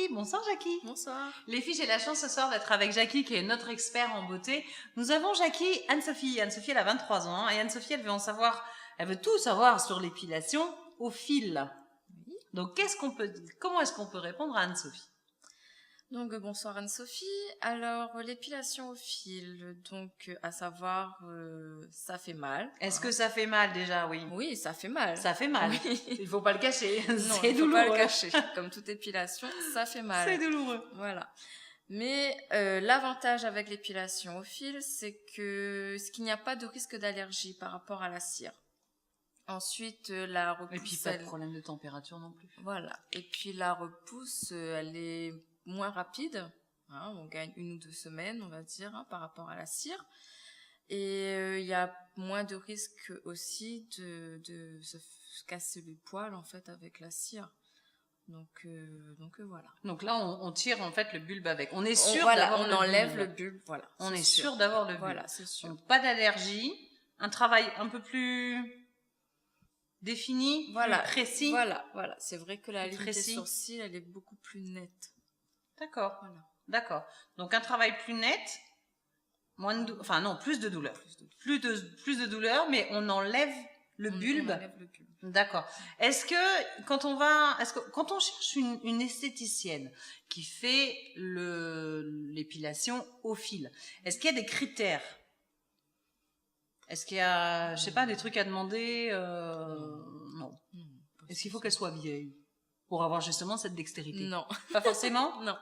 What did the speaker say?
Sophie, bonsoir Jackie. Bonsoir. Les filles, j'ai la chance ce soir d'être avec Jackie qui est notre expert en beauté. Nous avons Jackie, Anne-Sophie. Anne-Sophie, elle a 23 ans et Anne-Sophie, elle veut tout savoir sur l'épilation au fil. Oui. Donc, comment est-ce qu'on peut répondre à Anne-Sophie? Donc bonsoir Anne-Sophie. Alors l'épilation au fil, donc à savoir ça fait mal. Est-ce que ça fait mal déjà? Oui. Oui, ça fait mal. Ça fait mal. Oui. Il faut pas le cacher. Non, C'est il faut douloureux. pas le cacher. Comme toute épilation, ça fait mal. C'est douloureux. Voilà. Mais l'avantage avec l'épilation au fil, c'est qu'il n'y a pas de risque d'allergie par rapport à la cire. Ensuite, la repousse... Et puis pas de problème de température non plus. Voilà. Et puis la repousse, elle est moins rapide. Hein, on gagne 1 ou 2 semaines, on va dire, hein, par rapport à la cire. Et il y a moins de risque aussi de se casser les poils, en fait, avec la cire. Donc voilà. Donc là, on tire en fait le bulbe avec. On est sûr voilà, d'avoir on enlève le bulbe. Voilà. On est sûr d'avoir le bulbe. Voilà, c'est sûr. Donc, pas d'allergie, un travail un peu plus défini, voilà, plus précis. Voilà. C'est vrai que la ligne des précis. sourcils, elle est beaucoup plus nette. D'accord. Voilà. D'accord. Donc un travail plus net, plus de douleur. Plus de douleur, mais on enlève le bulbe. On enlève le bulbe. D'accord. Est-ce que quand on cherche une esthéticienne qui fait l'épilation au fil, est-ce qu'il y a des critères? Est-ce qu'il y a, je sais pas, des trucs à demander? Non. Est-ce qu'il faut qu'elle soit vieille pour avoir justement cette dextérité? Non. Pas forcément? Non.